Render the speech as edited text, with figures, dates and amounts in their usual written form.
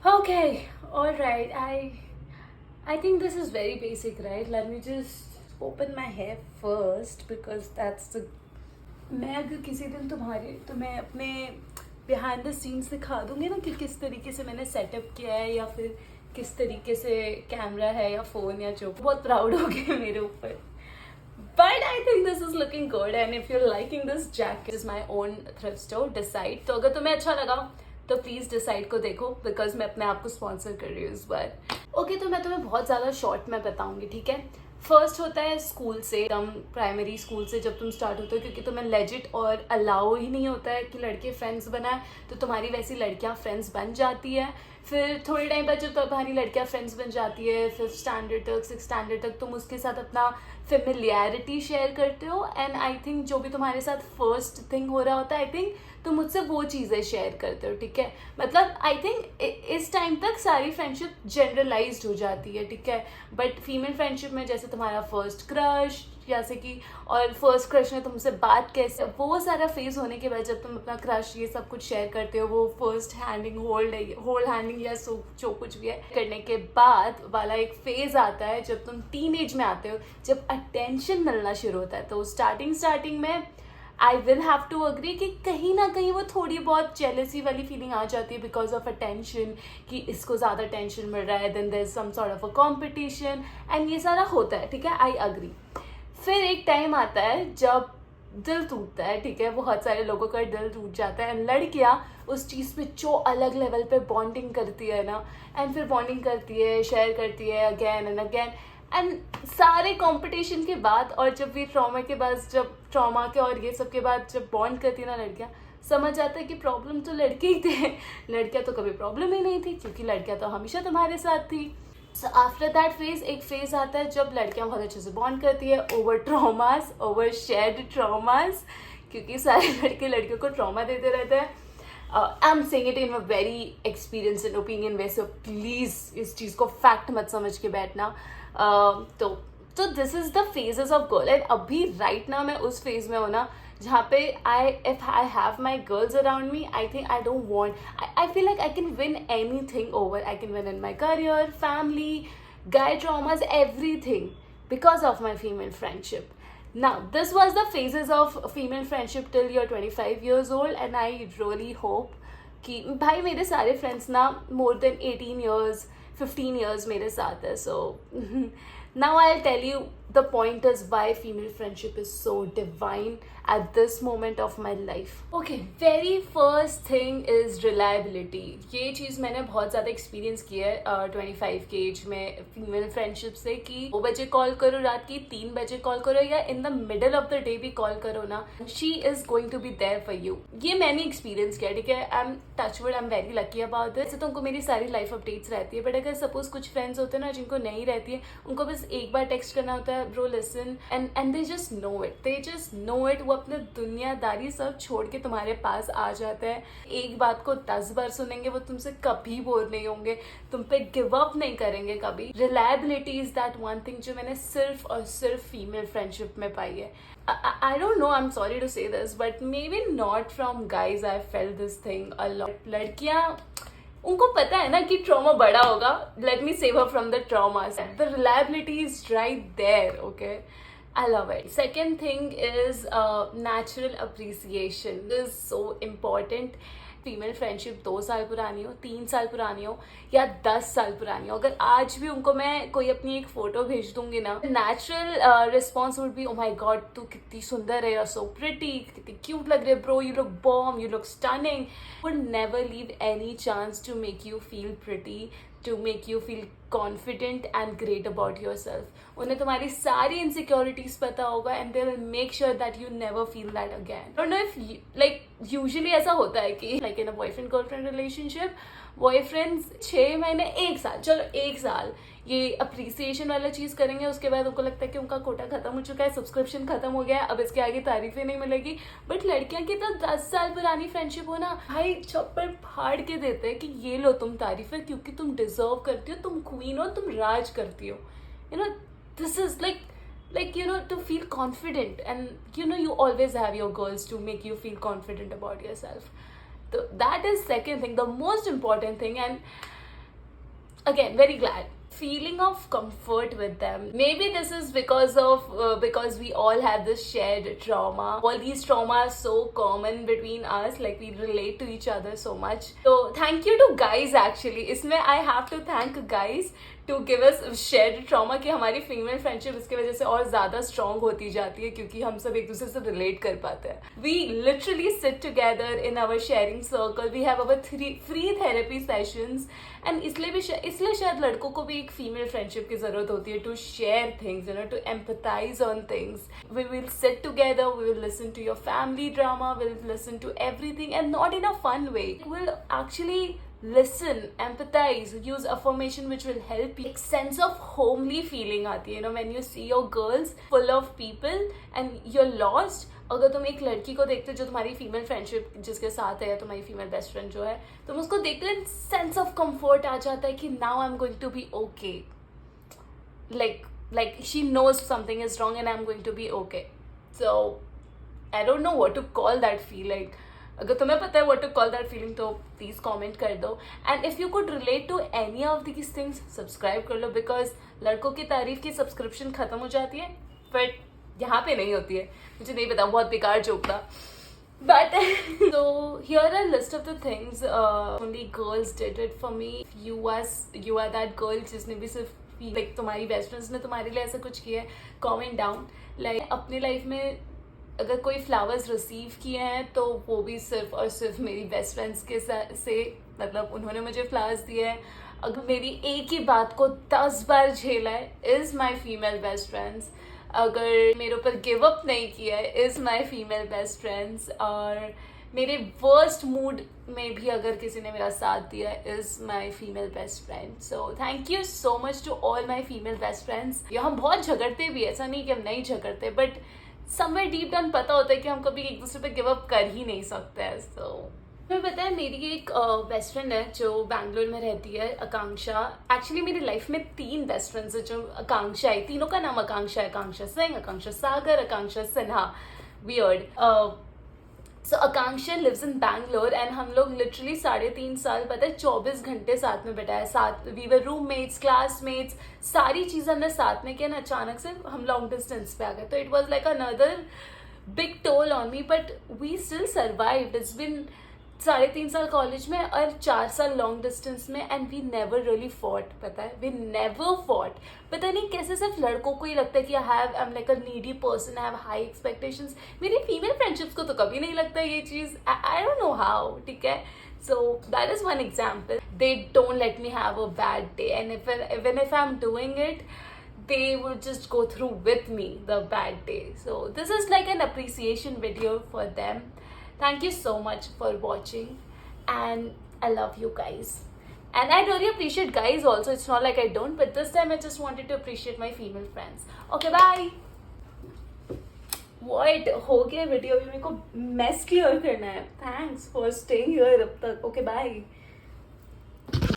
Okay, all right. I think this is very basic, right? Let me just open my hair first because that's the मैं अगर किसी दिन तुम्हें अपने behind the scenes दिखा दूंगी ना कि किस तरीके से मैंने सेटअप किया है या फिर किस तरीके से कैमरा है या फ़ोन या जो बहुत प्राउड हो गए मेरे ऊपर. But I think this is looking good and if you're liking this jacket, this is my own thrift store. Decide. तो अगर तुम्हें अच्छा लगा तो प्लीज़ डिसाइड को देखो बिकॉज मैं अपने आप को स्पॉन्सर कर रही हूँ इस बार. ओके तो मैं तुम्हें बहुत ज़्यादा शॉर्ट में बताऊंगी, ठीक है. फर्स्ट होता है स्कूल से, एकदम प्राइमरी स्कूल से जब तुम स्टार्ट होते हो, क्योंकि तुम्हें लेजिट और अलाउ ही नहीं होता है कि लड़के फ्रेंड्स बनाए, तो तुम्हारी वैसी लड़कियां फ्रेंड्स बन जाती है. फिर थोड़े टाइम बाद जब तुम्हारी लड़कियां फ्रेंड्स बन जाती है, 5th स्टैंडर्ड तक 6th स्टैंडर्ड तक तुम उसके साथ अपना फेमिलियरिटी शेयर करते हो. एंड आई थिंक जो भी तुम्हारे साथ फर्स्ट थिंग हो रहा होता है, आई थिंक तुम मुझसे वो चीज़ें शेयर करते हो, ठीक है. मतलब आई थिंक इस टाइम तक सारी फ्रेंडशिप जनरलाइज्ड हो जाती है, ठीक है. बट फीमेल फ्रेंडशिप में जैसे तुम्हारा फर्स्ट क्रश जैसे कि, और फर्स्ट क्रश ने तुमसे बात कैसे, वो सारा फेज होने के बाद जब तुम अपना क्रश ये सब कुछ शेयर करते हो, वो फर्स्ट हैंडिंग होल्ड हैंडिंग या जो कुछ भी है करने के बाद वाला एक फेज आता है जब तुम टीनेज में आते हो, जब अटेंशन मिलना शुरू होता है. तो स्टार्टिंग में I will have to agree कि कहीं ना कहीं वो थोड़ी बहुत जेलसी वाली फीलिंग आ जाती है बिकॉज ऑफ अटेंशन, कि इसको ज़्यादा टेंशन मिल रहा है, then there is some sort of a competition and ये सारा होता है, ठीक है. I agree. फिर एक टाइम आता है जब दिल टूटता है, ठीक है. बहुत सारे लोगों का दिल टूट जाता है एंड लड़कियाँ उस चीज़ पे जो अलग लेवल पे बॉन्डिंग करती है ना, एंड फिर बॉन्डिंग करती है, शेयर करती है अगेन एंड अगेन, एंड सारे कंपटीशन के बाद और जब भी ट्रॉमा के बाद, जब ट्रॉमा के और ये सब के बाद जब बॉन्ड करती है ना लड़कियाँ, समझ आता है कि प्रॉब्लम तो लड़के ही थे, लड़कियाँ तो कभी प्रॉब्लम ही नहीं थी, क्योंकि लड़कियाँ तो हमेशा तुम्हारे साथ थी. सो आफ्टर दैट फेज एक फेज आता है जब लड़कियां बहुत अच्छे से बॉन्ड करती है over traumas, over shared traumas, क्योंकि सारे लड़के लड़कियों को ट्रॉमा देते रहते हैं. I am saying it in a very experience and opinion way, so please इस चीज़ को फैक्ट मत समझ के बैठना. तो this is the phases of girl and अभी राइट ना मैं उस फेज में हूँ ना जहाँ पे if I have my girls around me, I think I don't want, I feel like I can win anything over. I can win in my career, family, guy traumas, everything because of my female friendship. Now, this was the phases of female friendship till you're 25 years old and I really hope कि भाई मेरे सारे friends ना more than 18 years 15 years मेरे साथ है. So now I'll tell you the pointers why female friendship is so divine at this moment of my life. Okay, very first thing is reliability. ये चीज़ मैंने बहुत ज़्यादा एक्सपीरियंस की है 25 के एज में फीमेल फ्रेंडशिप से, कि 2 बजे कॉल करो, रात की 3 बजे कॉल करो, या in the middle of the day भी कॉल करो ना, she is going to be there for you. ये मैंने एक्सपीरियंस किया, ठीक है. I am touchwood, I am very lucky about this. वैसे तो उनको मेरी सारी लाइफ अपडेट्स रहती है, बट अगर सपोज कुछ फ्रेंड्स होते हैं ना जिनको नहीं रहती है, उनको बस एक बार टेक्स्ट करना होता है, bro listen, and they just know it, they just know it. वो अपने दुनियादारी सब छोड़ के तुम्हारे पास आ जाता है. एक बात को 10 बार सुनेंगे, वो तुमसे कभी बोर नहीं होंगे, तुम पे गिव अप नहीं करेंगे कभी. Reliability is that one thing जो मैंने सिर्फ और सिर्फ फीमेल फ्रेंडशिप में पाई है. I don't know, I'm sorry to say this, but maybe not from guys I felt this thing a lot. लड़कियाँ उनको पता है ना कि ट्रॉमा बड़ा होगा, let me save her from the traumas. The reliability is right there, okay? I love it. Second thing is natural appreciation. This is so important. Female friendship 2 साल पुरानी हो, 3 साल पुरानी हो या 10 साल पुरानी हो, अगर आज भी उनको मैं कोई अपनी एक फोटो भेज दूंगी ना, natural response would be, oh my god तू कितनी सुंदर है, सो प्रिटी, कितनी क्यूट लग रही है, bro you look bomb, you look stunning. Would never leave any chance to make you feel pretty, to make you feel confident and great about your self. उन्हें तुम्हारी सारी इनसिक्योरिटीज पता होगा and they will make sure that you never feel that again. Don't know if like usually ऐसा होता है कि like in a boyfriend girlfriend relationship, boyfriends 6 महीने 1 साल, चलो 1 साल ये अप्रिसिएशन वाला चीज़ करेंगे, उसके बाद उनको लगता है कि उनका कोटा खत्म हो चुका है, सब्सक्रिप्शन खत्म हो गया है, अब इसके आगे तारीफें नहीं मिलेगी. बट लड़कियां की तो 10 साल पुरानी फ्रेंडशिप हो ना, भाई चप्पल फाड़ के देते हैं कि ये लो तुम तारीफें, क्योंकि तुम डिजर्व करती हो, तुम क्वीन हो, तुम राज करती हो. You know this is like you know, to feel confident, and you know you always have your girls to make you feel confident about yourself. So that is second thing, the most important thing. And again very glad feeling of comfort with them. Maybe this is because we all have this shared trauma. All these trauma are so common between us, like we relate to each other so much. So thank you to guys actually. इसमें I have to thank guys to give us shared trauma कि हमारी female friendship इसकी वजह से और ज़्यादा strong होती जाती है क्योंकि हम सब एक दूसरे से रिलेट कर पाते हैं. We literally sit together in our sharing circle. We have our free therapy sessions. And इसलिए शायद लड़कों को भी एक फीमेल फ्रेंडशिप की जरूरत होती है to share things, you know, to empathize on things. We will sit together, we will listen to your family drama, we will listen to everything and not in a fun way. We will actually listen, empathize, use affirmation which will help you. एक sense of homely feeling आती है, you know, when you see your girls full of people and you're lost. अगर तुम एक लड़की को देखते हो जो तुम्हारी फीमेल फ्रेंडशिप जिसके साथ है या तुम्हारी फीमेल बेस्ट फ्रेंड जो है, तुम उसको देखते हो, सेंस ऑफ कंफर्ट आ जाता है कि now I am going to be okay, like she knows something is wrong and I'm going to be okay. So I don't know what to call that feeling. अगर तुम्हें पता है what to call that feeling तो please comment कर दो. And if you could relate to any of these things subscribe कर लो, because लड़कों की तारीफ की सब्सक्रिप्शन खत्म हो जाती है बट यहाँ पे नहीं होती है. मुझे नहीं पता, बहुत बेकार जोक था. But so here are a list of the things only girls did it for me. You are that girl जिसने भी सिर्फ like तुम्हारी बेस्ट फ्रेंड्स ने तुम्हारे लिए ऐसा कुछ किया है. Comment down. लाइक अपनी लाइफ में अगर कोई फ्लावर्स रिसीव किए हैं तो वो भी सिर्फ और सिर्फ मेरी बेस्ट फ्रेंड्स के से मतलब उन्होंने मुझे फ्लावर्स दिए हैं. अगर मेरी एक ही बात को 10 बार झेला है is my female best friends. अगर मेरे ऊपर गिव अप नहीं किया है is my female best friends. और मेरे वर्स्ट मूड में भी अगर किसी ने मेरा साथ दिया है is my female best friend. So thank you so much to all my female best friends. हम बहुत झगड़ते भी, ऐसा नहीं कि हम नहीं झगड़ते, बट समवेयर डीप डाउन पता होता है कि हम कभी एक दूसरे पे गिव अप कर ही नहीं सकते हैं. सो तुम्हें पता है मेरी एक बेस्ट फ्रेंड है जो बैंगलोर में रहती है, आकांक्षा. एक्चुअली मेरी लाइफ में 3 बेस्ट फ्रेंड्स है जो आकांक्षा है. तीनों का नाम आकांक्षा है. Akanksha Singh, Akanksha Sagar, Akanksha Sinha. Weird. So Akanksha lives in Bangalore and हम लोग लिटरली 3.5 साल पता है 24 घंटे साथ में बिताए. साथ वी वर रूममेट्स, क्लासमेट्स, सारी चीज़ हमने साथ में किया. अचानक से हम लॉन्ग डिस्टेंस पे आ गए. तो it was like another big toll on me, but we still survived. It's been 3.5 साल कॉलेज में और 4 साल लॉन्ग डिस्टेंस में and we never really fought. पता है, वी नेवर फॉट. पता नहीं कैसे सिर्फ लड़कों को ही लगता है कि I am like a needy person, I have high expectations. मेरी फीमेल फ्रेंडशिप्स को तो कभी नहीं लगता ये चीज़. I don't know how. ठीक है. So that is one example. They don't let me have a bad day, and even if I'm doing it, they would just go through with me the bad day. So this is like an appreciation video for them. Thank you so much for watching, and I love you guys. And I really appreciate guys also. It's not like I don't, but this time I just wanted to appreciate my female friends. Okay, bye. What? हो गया video. अभी मेरे को mess clear करना है. Thanks for staying here अब तक. Okay, bye.